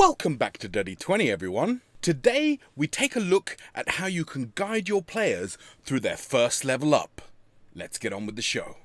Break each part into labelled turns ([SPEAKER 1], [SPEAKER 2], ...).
[SPEAKER 1] Welcome back to Dirty 20, everyone. Today, we take a look at how you can guide your players through their first level up. Let's get on with the show.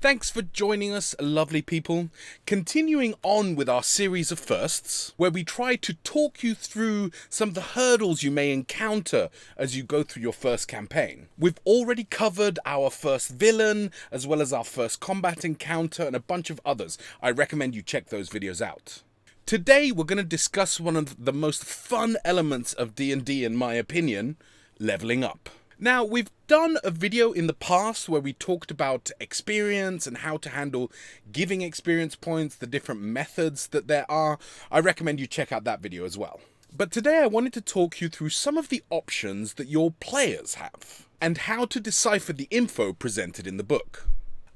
[SPEAKER 1] Thanks for joining us, lovely people. Continuing on with our series of firsts, where we try to talk you through some of the hurdles you may encounter as you go through your first campaign. We've already covered our first villain, as well as our first combat encounter, and a bunch of others. I recommend you check those videos out. Today, we're going to discuss one of the most fun elements of D&D, in my opinion, leveling up. Now, we've done a video in the past where we talked about experience and how to handle giving experience points, the different methods that there are. I recommend you check out that video as well. But today I wanted to talk you through some of the options that your players have and how to decipher the info presented in the book.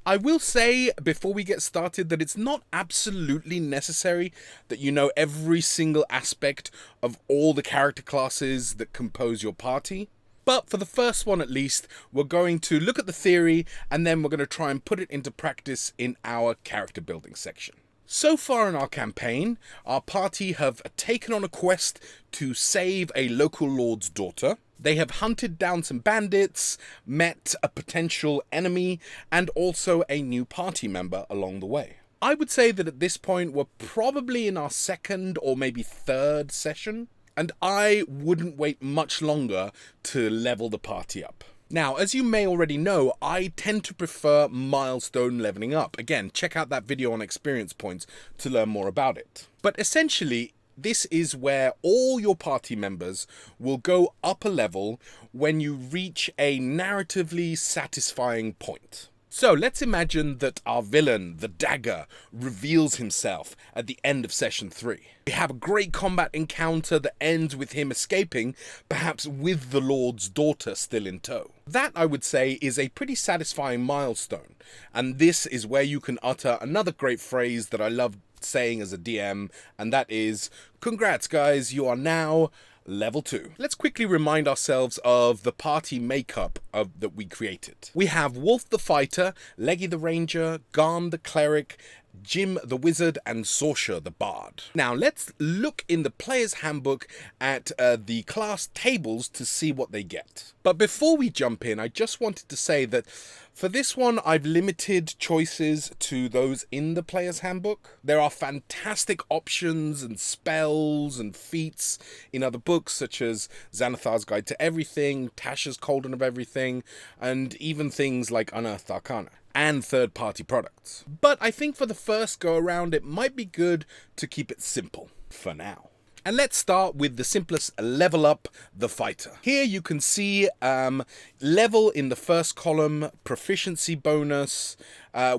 [SPEAKER 1] I will say before we get started that it's not absolutely necessary that you know every single aspect of all the character classes that compose your party. But for the first one at least, we're going to look at the theory and then we're going to try and put it into practice in our character building section. So far in our campaign, our party have taken on a quest to save a local lord's daughter. They have hunted down some bandits, met a potential enemy, and also a new party member along the way. I would say that at this point, we're probably in our second or maybe third session. And I wouldn't wait much longer to level the party up. Now, as you may already know, I tend to prefer milestone leveling up. Again, check out that video on experience points to learn more about it. But essentially, this is where all your party members will go up a level when you reach a narratively satisfying point. So let's imagine that our villain, the Dagger, reveals himself at the end of session 3. We have a great combat encounter that ends with him escaping, perhaps with the Lord's daughter still in tow. That, I would say, is a pretty satisfying milestone, and this is where you can utter another great phrase that I love saying as a DM, and that is, "Congrats guys, you are now Level 2. Let's quickly remind ourselves of the party makeup that we created. We have Wolf the Fighter, Leggy the Ranger, Garm the Cleric, Jim the Wizard, and Sorsha the Bard. Now let's look in the player's handbook at the class tables to see what they get. But before we jump in, I just wanted to say that for this one, I've limited choices to those in the player's handbook. There are fantastic options and spells and feats in other books, such as Xanathar's Guide to Everything, Tasha's Cauldron of Everything, and even things like Unearthed Arcana and third-party products. But I think for the first go-around, it might be good to keep it simple for now. And let's start with the simplest level up, the fighter. Here you can see level in the first column, proficiency bonus,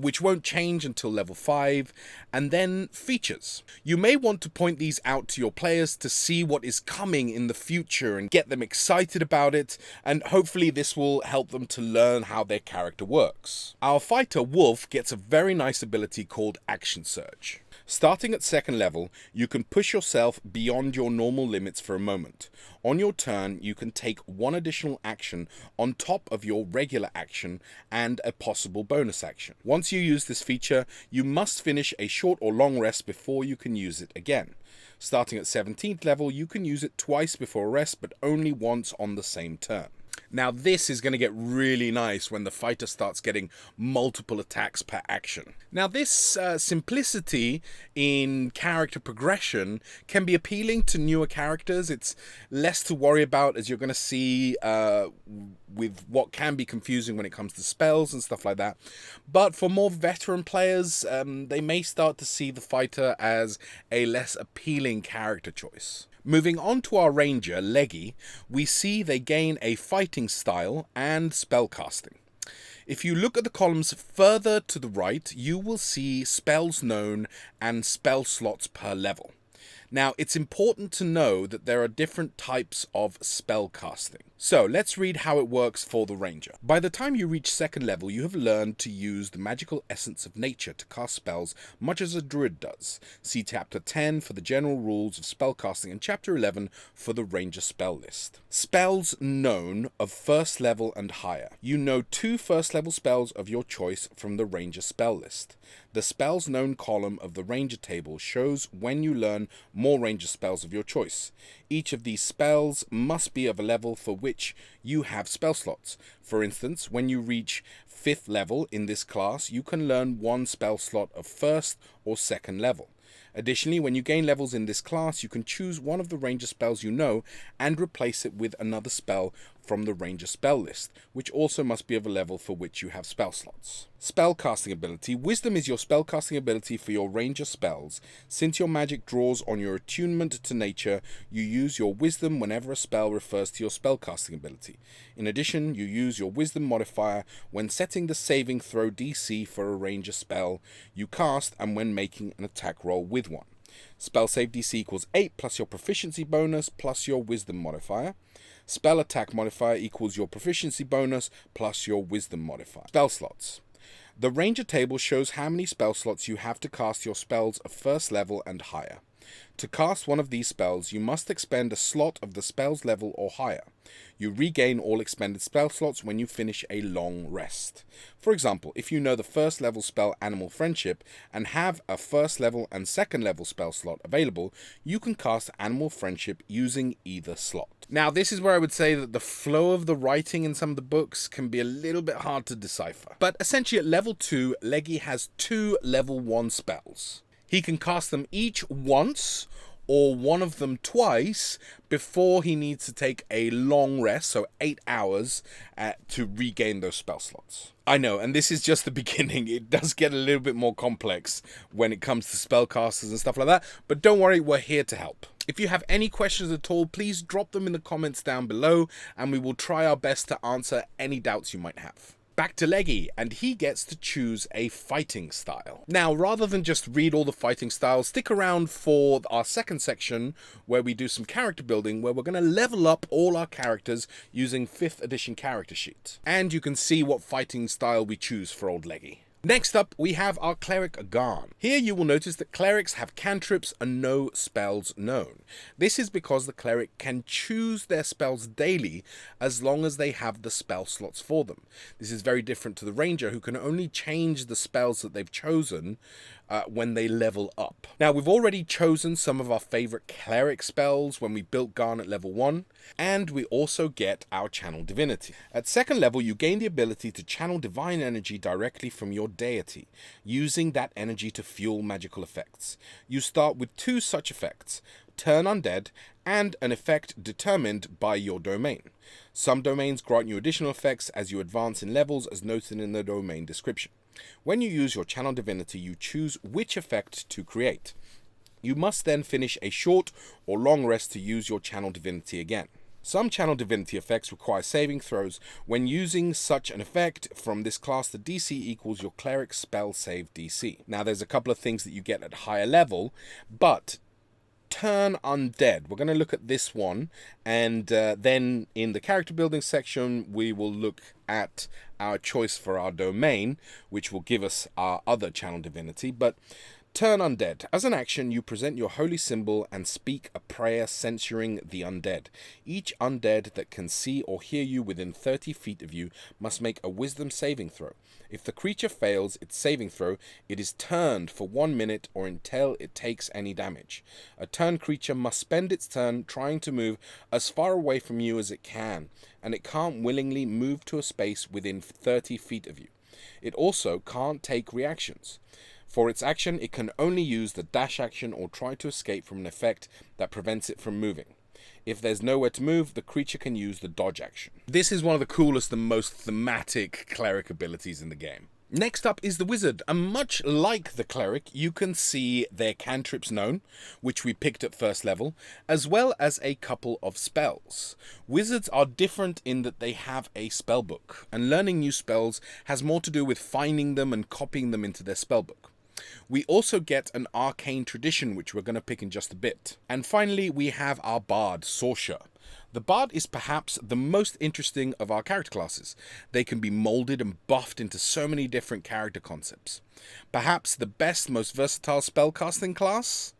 [SPEAKER 1] which won't change until level 5, and then features. You may want to point these out to your players to see what is coming in the future and get them excited about it, and hopefully this will help them to learn how their character works. Our fighter, Wolf, gets a very nice ability called Action Surge. Starting at second level, you can push yourself beyond your normal limits for a moment. On your turn, you can take one additional action on top of your regular action and a possible bonus action. Once you use this feature, you must finish a short or long rest before you can use it again. Starting at 17th level, you can use it twice before a rest, but only once on the same turn. Now this is going to get really nice when the fighter starts getting multiple attacks per action. Now this simplicity in character progression can be appealing to newer characters. It's less to worry about, as you're going to see with what can be confusing when it comes to spells and stuff like that. But for more veteran players, they may start to see the fighter as a less appealing character choice. Moving on to our ranger, Leggy, we see they gain a fighting style and spellcasting. If you look at the columns further to the right, you will see spells known and spell slots per level. Now, it's important to know that there are different types of spell casting. So let's read how it works for the Ranger. By the time you reach second level, you have learned to use the magical essence of nature to cast spells much as a druid does. See chapter 10 for the general rules of spellcasting and chapter 11 for the Ranger spell list. Spells known of first level and higher. You know 2 first level spells of your choice from the Ranger spell list. The spells known column of the Ranger table shows when you learn more Ranger spells of your choice. Each of these spells must be of a level for which you have spell slots. For instance, when you reach 5th level in this class, you can learn 1 spell slot of 1st or 2nd level. Additionally, when you gain levels in this class, you can choose one of the Ranger spells you know and replace it with another spell from the Ranger spell list, which also must be of a level for which you have spell slots. Spellcasting ability. Wisdom is your spellcasting ability for your Ranger spells. Since your magic draws on your attunement to nature, you use your Wisdom whenever a spell refers to your spellcasting ability. In addition, you use your Wisdom modifier when setting the saving throw DC for a Ranger spell you cast and when making an attack roll with one. Spell save DC equals 8 plus your proficiency bonus plus your Wisdom modifier. Spell attack modifier equals your proficiency bonus plus your Wisdom modifier. Spell slots. The Ranger table shows how many spell slots you have to cast your spells of first level and higher. To cast one of these spells, you must expend a slot of the spell's level or higher. You regain all expended spell slots when you finish a long rest. For example, if you know the first level spell Animal Friendship and have a first level and second level spell slot available, you can cast Animal Friendship using either slot. Now, this is where I would say that the flow of the writing in some of the books can be a little bit hard to decipher. But essentially at level 2, Leggy has 2 level 1 spells. He can cast them each once or one of them twice before he needs to take a long rest, so 8 hours, to regain those spell slots. I know, and this is just the beginning. It does get a little bit more complex when it comes to spellcasters and stuff like that, but don't worry, we're here to help. If you have any questions at all, please drop them in the comments down below, and we will try our best to answer any doubts you might have. Back to Leggy, and he gets to choose a fighting style. Now, rather than just read all the fighting styles, stick around for our second section where we do some character building, where we're going to level up all our characters using 5th edition character sheet. And you can see what fighting style we choose for old Leggy. Next up, we have our Cleric Garn. Here you will notice that clerics have cantrips and no spells known. This is because the cleric can choose their spells daily as long as they have the spell slots for them. This is very different to the ranger, who can only change the spells that they've chosen when they level up. Now, we've already chosen some of our favorite cleric spells when we built Garn at level 1, and we also get our Channel Divinity. At second level, you gain the ability to channel divine energy directly from your deity, using that energy to fuel magical effects. You start with 2 such effects: Turn Undead and an effect determined by your domain. Some domains grant you additional effects as you advance in levels, as noted in the domain description. When you use your Channel Divinity, you choose which effect to create. You must then finish a short or long rest to use your Channel Divinity again. Some Channel Divinity effects require saving throws. When using such an effect from this class, the DC equals your Cleric spell save DC. Now, there's a couple of things that you get at higher level, but Turn Undead, we're going to look at this one, and then in the character building section we will look at our choice for our domain, which will give us our other Channel Divinity. But Turn Undead. As an action, you present your holy symbol and speak a prayer censuring the undead. Each undead that can see or hear you within 30 feet of you must make a wisdom saving throw. If the creature fails its saving throw, it is turned for 1 minute or until it takes any damage. A turned creature must spend its turn trying to move as far away from you as it can, and it can't willingly move to a space within 30 feet of you. It also can't take reactions. For its action, it can only use the dash action or try to escape from an effect that prevents it from moving. If there's nowhere to move, the creature can use the dodge action. This is one of the coolest and most thematic cleric abilities in the game. Next up is the wizard, and much like the cleric, you can see their cantrips known, which we picked at first level, as well as a couple of spells. Wizards are different in that they have a spellbook, and learning new spells has more to do with finding them and copying them into their spellbook. We also get an arcane tradition, which we're going to pick in just a bit. And finally, we have our bard, Sorcerer. The Bard is perhaps the most interesting of our character classes. They can be molded and buffed into so many different character concepts. Perhaps the best, most versatile spellcasting class?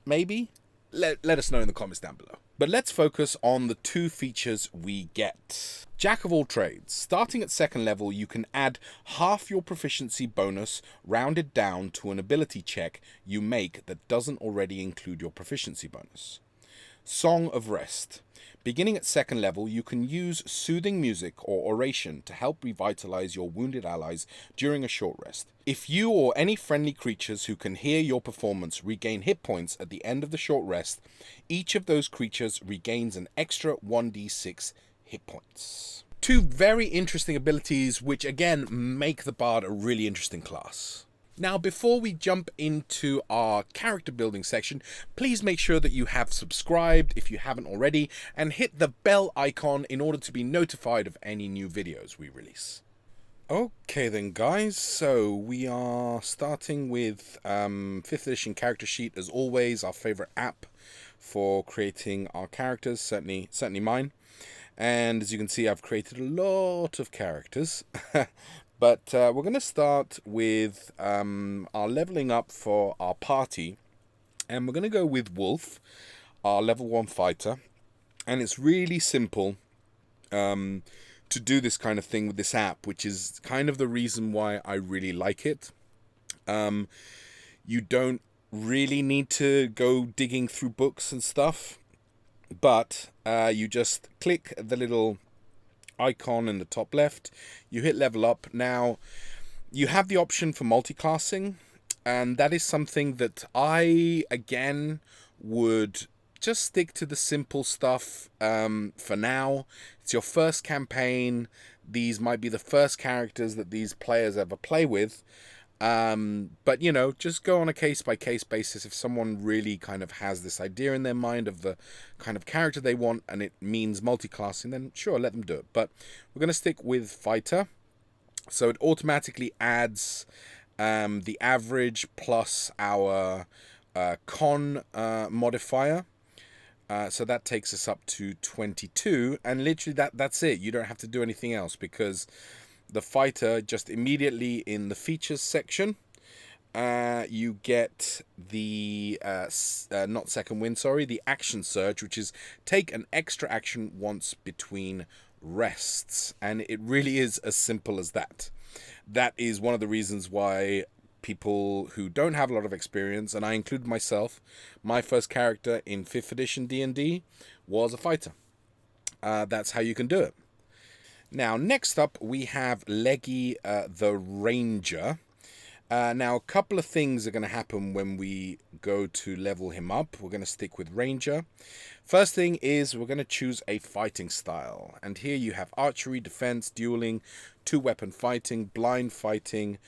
[SPEAKER 1] Maybe? Let us know in the comments down below. But let's focus on the two features we get. Jack of all trades. Starting at 2nd level, you can add half your proficiency bonus rounded down to an ability check you make that doesn't already include your proficiency bonus. Song of Rest. Beginning at 2nd level, you can use soothing music or oration to help revitalize your wounded allies during a short rest. If you or any friendly creatures who can hear your performance regain hit points at the end of the short rest, each of those creatures regains an extra 1d6 hit points. Two very interesting abilities which again make the Bard a really interesting class. Now, before we jump into our character building section, please make sure that you have subscribed if you haven't already, and hit the bell icon in order to be notified of any new videos we release. Okay then guys, so we are starting with 5th edition character sheet, as always, our favorite app for creating our characters, certainly mine. And as you can see, I've created a lot of characters. But we're going to start with our leveling up for our party. And we're going to go with Wolf, our level 1 fighter. And it's really simple to do this kind of thing with this app, which is kind of the reason why I really like it. You don't really need to go digging through books and stuff. But you just click the little icon in the top left, you hit level up. Now you have the option for multiclassing, and that is something that I again would just stick to the simple stuff for now. It's your first campaign, these might be the first characters that these players ever play with, but you know, just go on a case-by-case basis. If someone really kind of has this idea in their mind of the kind of character they want and it means multi-classing, then sure, let them do it. But we're going to stick with fighter, so it automatically adds the average plus our con modifier. So that takes us up to 22, and literally that's it. You don't have to do anything else, because the fighter, just immediately in the features section, you get the not second wind, sorry, the action surge, which is take an extra action once between rests. And it really is as simple as that. That is one of the reasons why people who don't have a lot of experience, and I include myself, my first character in 5th edition D&D was a fighter. That's how you can do it. Now, next up, we have Leggy the Ranger. Now, a couple of things are going to happen when we go to level him up. We're going to stick with Ranger. First thing is we're going to choose a fighting style. And here you have archery, defense, dueling, 2-weapon fighting, blind fighting,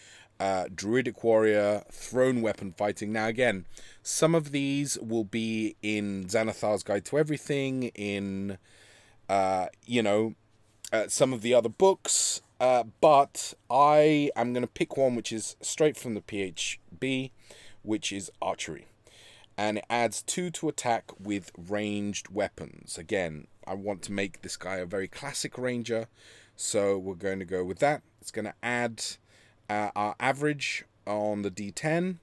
[SPEAKER 1] druidic warrior, thrown weapon fighting. Now, again, some of these will be in Xanathar's Guide to Everything, in, some of the other books, but I am going to pick one which is straight from the PHB, which is archery. And it adds 2 to attack with ranged weapons. Again, I want to make this guy a very classic ranger, so we're going to go with that. It's going to add our average on the D10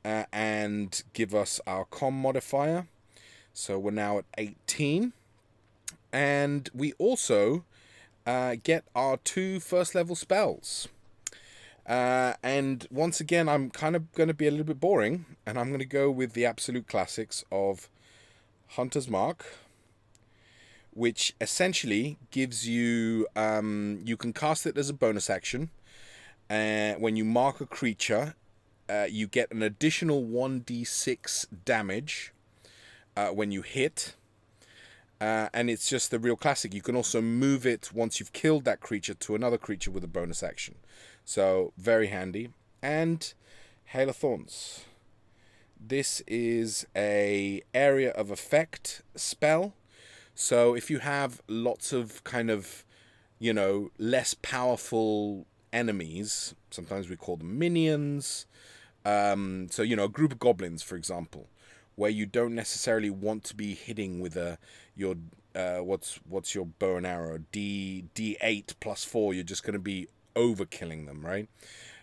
[SPEAKER 1] and give us our con modifier. So we're now at 18. And we also get our 2 first level spells. And once again, I'm kind of going to be a little bit boring, and I'm going to go with the absolute classics of Hunter's Mark, which essentially gives you, you can cast it as a bonus action. When you mark a creature, you get an additional 1d6 damage when you hit. And it's just the real classic. You can also move it once you've killed that creature to another creature with a bonus action. So, very handy. And Hail of Thorns. This is a area of effect spell. So, if you have lots of kind of, less powerful enemies, sometimes we call them minions. So, a group of goblins, for example. where you don't necessarily want to be hitting with your what's your bow and arrow, D8 plus 4. You're just going to be overkilling them, right?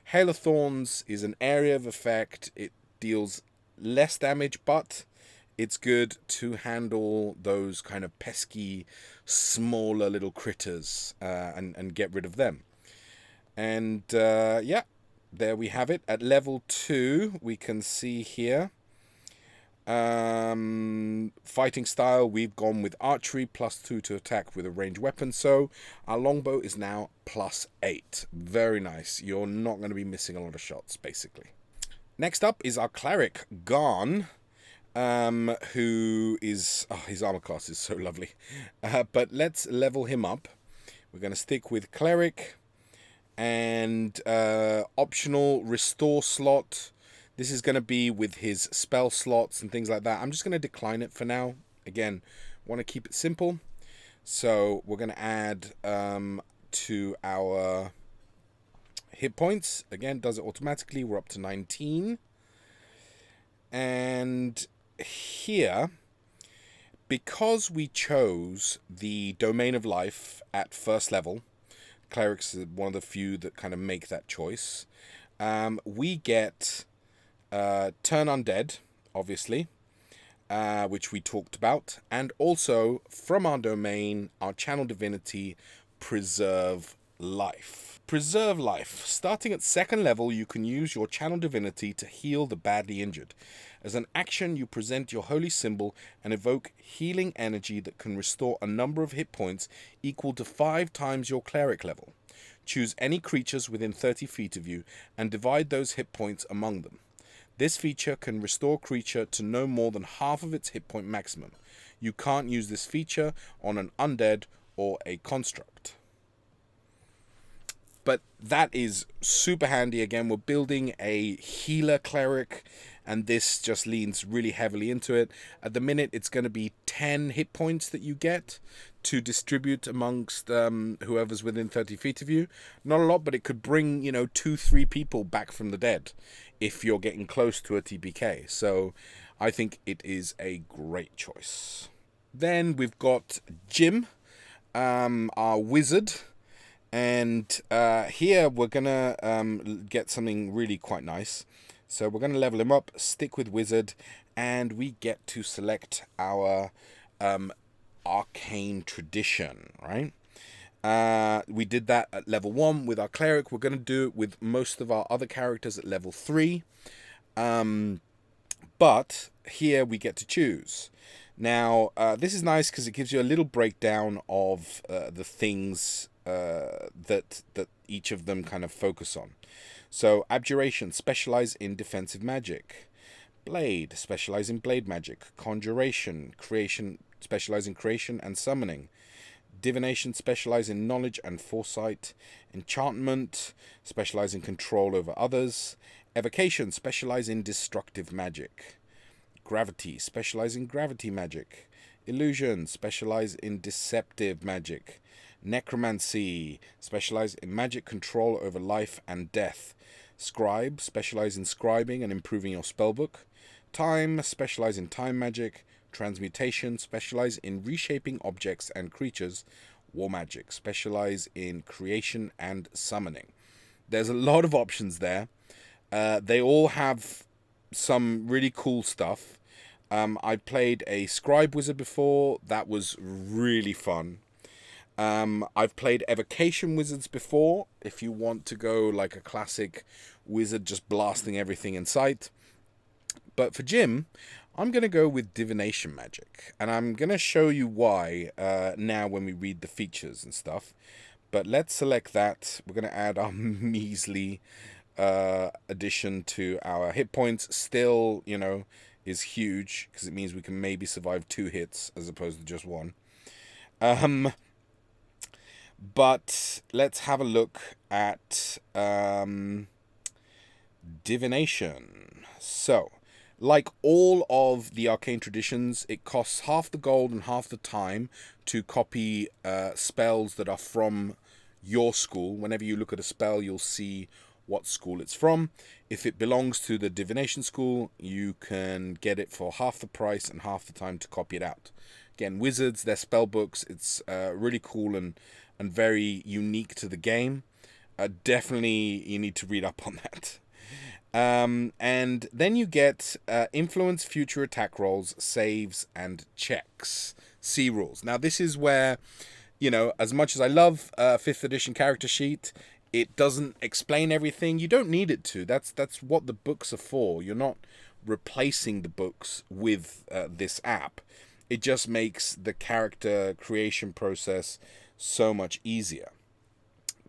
[SPEAKER 1] Hail of Thorns is an area of effect. It deals less damage, but it's good to handle those kind of pesky, smaller little critters and get rid of them. And yeah, there we have it. At level 2, we can see here, fighting style, we've gone with archery, +2 to attack with a ranged weapon. So our longbow is now +8. Very nice. You're not going to be missing a lot of shots, basically. Next up is our Cleric, Garn. Who is... Oh, his armor class is so lovely. But let's level him up. We're going to stick with Cleric. And optional restore slot. This is going to be with his spell slots and things like that. I'm just going to decline it for now. Again, want to keep it simple. So we're going to add to our hit points. Again, does it automatically. We're up to 19. And here, because we chose the Domain of Life at first level, Cleric's one of the few that kind of make that choice, we get Turn Undead, obviously, which we talked about, and also from our domain, our Channel Divinity, Preserve Life. Preserve Life. Starting at 2nd level, you can use your Channel Divinity to heal the badly injured. As an action, you present your holy symbol and evoke healing energy that can restore a number of hit points equal to 5 times your Cleric level. Choose any creatures within 30 feet of you and divide those hit points among them. This feature can restore a creature to no more than half of its hit point maximum. You can't use this feature on an undead or a construct. But that is super handy. Again, we're building a healer Cleric, and this just leans really heavily into it. At the minute, it's going to be 10 hit points that you get to distribute amongst whoever's within 30 feet of you. Not a lot, but it could bring, 2-3 people back from the dead if you're getting close to a TPK. So I think it is a great choice. Then we've got Jim, our wizard. And here we're going to get something really quite nice. So we're going to level him up, stick with Wizard, and we get to select our Arcane Tradition, right? We did that at level 1 with our Cleric. We're going to do it with most of our other characters at level 3. But here we get to choose. Now, this is nice because it gives you a little breakdown of the things that each of them kind of focus on. So, Abjuration, specialize in defensive magic. Blade, specialize in blade magic. Conjuration, creation, specialize in creation and summoning. Divination, specialize in knowledge and foresight. Enchantment, specialize in control over others. Evocation, specialize in destructive magic. Gravity, specialize in gravity magic. Illusion, specialize in deceptive magic. Necromancy, specialize in magic control over life and death. Scribe, specialize in scribing and improving your spellbook. Time, specialize in time magic. Transmutation, specialize in reshaping objects and creatures. War magic, specialize in creation and summoning. There's a lot of options there. They all have some really cool stuff. I played a scribe wizard before. That was really fun. I've played evocation wizards before, if you want to go like a classic wizard just blasting everything in sight. But for Jim, I'm going to go with divination magic, and I'm going to show you why now when we read the features and stuff. But let's select that. We're going to add our measly addition to our hit points. Still, is huge, because it means we can maybe survive 2 hits as opposed to just 1. But let's have a look at divination. So, like all of the arcane traditions, it costs half the gold and half the time to copy spells that are from your school. Whenever you look at a spell, you'll see what school it's from. If it belongs to the divination school, you can get it for half the price and half the time to copy it out. Again, wizards, their spell books, it's really cool and very unique to the game. Definitely you need to read up on that. And then you get influence future attack rolls, saves, and checks. C rules. Now this is where, you know, as much as I love 5th edition character sheet, it doesn't explain everything. You don't need it to. That's what the books are for. You're not replacing the books with this app. It just makes the character creation process so much easier.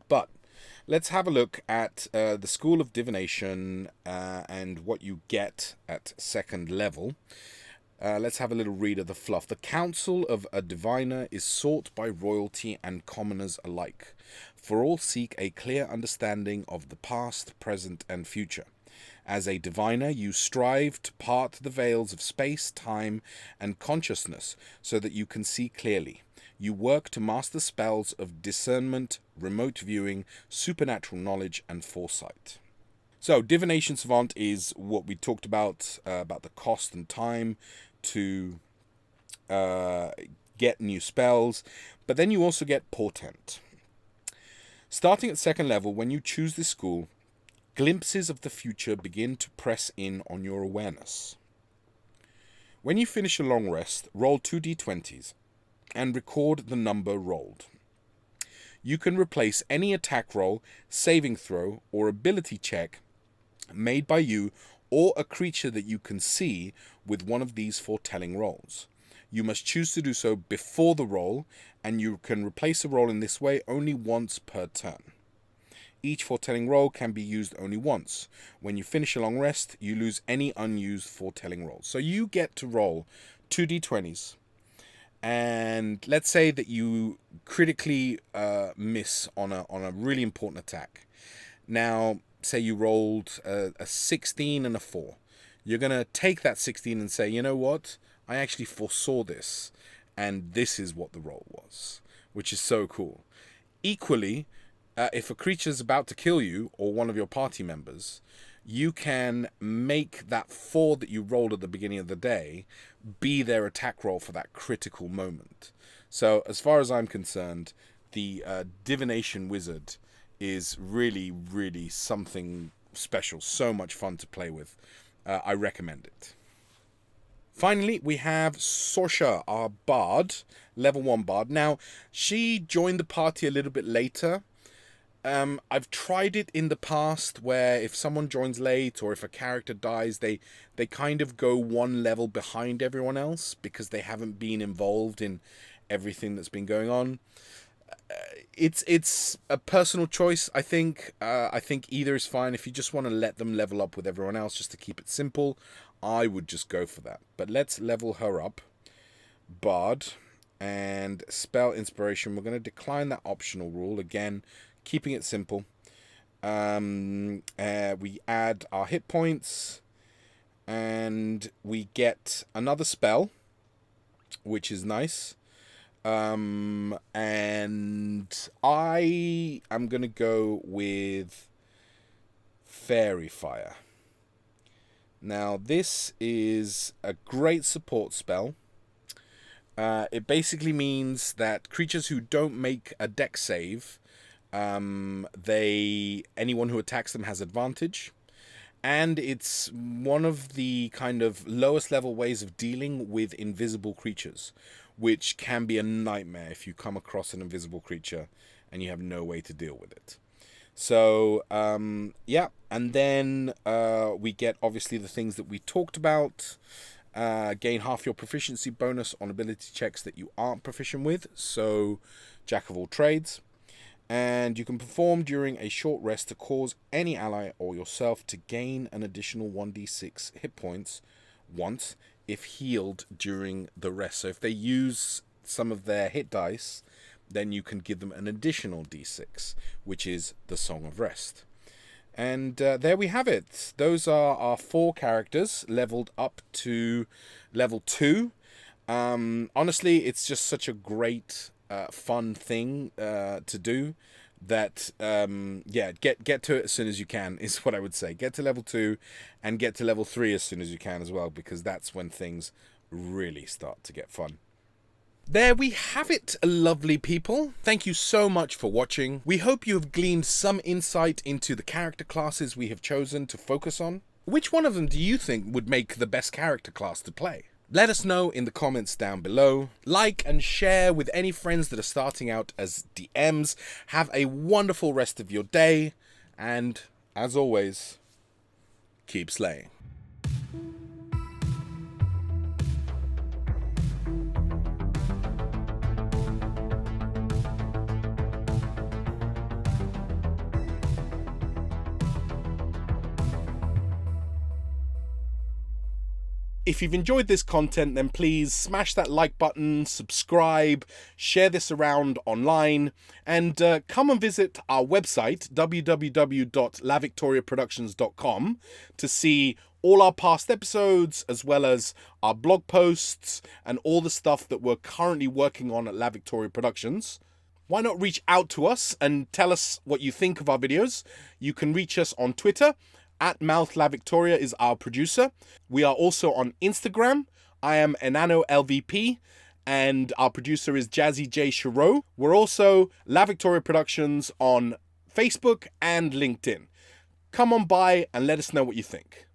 [SPEAKER 1] But let's have a look at the School of Divination and what you get at 2nd level. Let's have a little read of the fluff. The counsel of a diviner is sought by royalty and commoners alike, for all seek a clear understanding of the past, present, and future. As a diviner, you strive to part the veils of space, time, and consciousness so that you can see clearly. You work to master spells of discernment, remote viewing, supernatural knowledge, and foresight. So, Divination Savant is what we talked about the cost and time to get new spells, but then you also get Portent. Starting at 2nd level, when you choose this school, glimpses of the future begin to press in on your awareness. When you finish a long rest, roll 2 d20s and record the number rolled. You can replace any attack roll, saving throw, or ability check made by you or a creature that you can see with one of these foretelling rolls. You must choose to do so before the roll, and you can replace a roll in this way only once per turn. Each foretelling roll can be used only once. When you finish a long rest, you lose any unused foretelling rolls. So you get to roll 2 d20s, and let's say that you critically miss on a really important attack. Now, say you rolled a 16 and a 4. You're going to take that 16 and say, you know what? I actually foresaw this, and this is what the roll was, which is so cool. Equally, if a creature is about to kill you or one of your party members, you can make that 4 that you rolled at the beginning of the day be their attack roll for that critical moment. So as far as I'm concerned, the Divination Wizard is really, really something special. So much fun to play with. I recommend it. Finally, we have Sorsha, our bard, level 1 bard. Now, she joined the party a little bit later. I've tried it in the past where if someone joins late or if a character dies, they kind of go one level behind everyone else because they haven't been involved in everything that's been going on. It's a personal choice, I think. I think either is fine. If you just want to let them level up with everyone else just to keep it simple, I would just go for that. But let's level her up. Bard and spell inspiration. We're going to decline that optional rule again, keeping it simple. We add our hit points and we get another spell, which is nice. And I am going to go with Fairy Fire. Now, this is a great support spell. It basically means that creatures who don't make a dex save, anyone who attacks them has advantage. And it's one of the kind of lowest level ways of dealing with invisible creatures, which can be a nightmare if you come across an invisible creature and you have no way to deal with it. So, yeah, and then we get, obviously, the things that we talked about. Gain half your proficiency bonus on ability checks that you aren't proficient with, so Jack of all trades. And you can perform during a short rest to cause any ally or yourself to gain an additional 1d6 hit points once if healed during the rest. So if they use some of their hit dice, then you can give them an additional d6, which is the Song of Rest. And there we have it. Those are our 4 characters leveled up to level 2. Honestly, it's just such a great, fun thing to do. that get to it as soon as you can is what I would say. Get to level 2 and get to level 3 as soon as you can as well, because that's when things really start to get fun. There we have it, lovely people. Thank you so much for watching. We hope you have gleaned some insight into the character classes we have chosen to focus on. Which one of them do you think would make the best character class to play? Let us know in the comments down below. Like and share with any friends that are starting out as DMs. Have a wonderful rest of your day. And, as always, keep slaying. If you've enjoyed this content, then please smash that like button, subscribe, share this around online, and come and visit our website, www.lavictoriaproductions.com, to see all our past episodes, as well as our blog posts and all the stuff that we're currently working on at La Victoria Productions. Why not reach out to us and tell us what you think of our videos? You can reach us on Twitter. @MouthLaVictoria is our producer. We are also on Instagram. I am Enano LVP, and our producer is Jazzy J Cherot. We're also La Victoria Productions on Facebook and LinkedIn. Come on by and let us know what you think.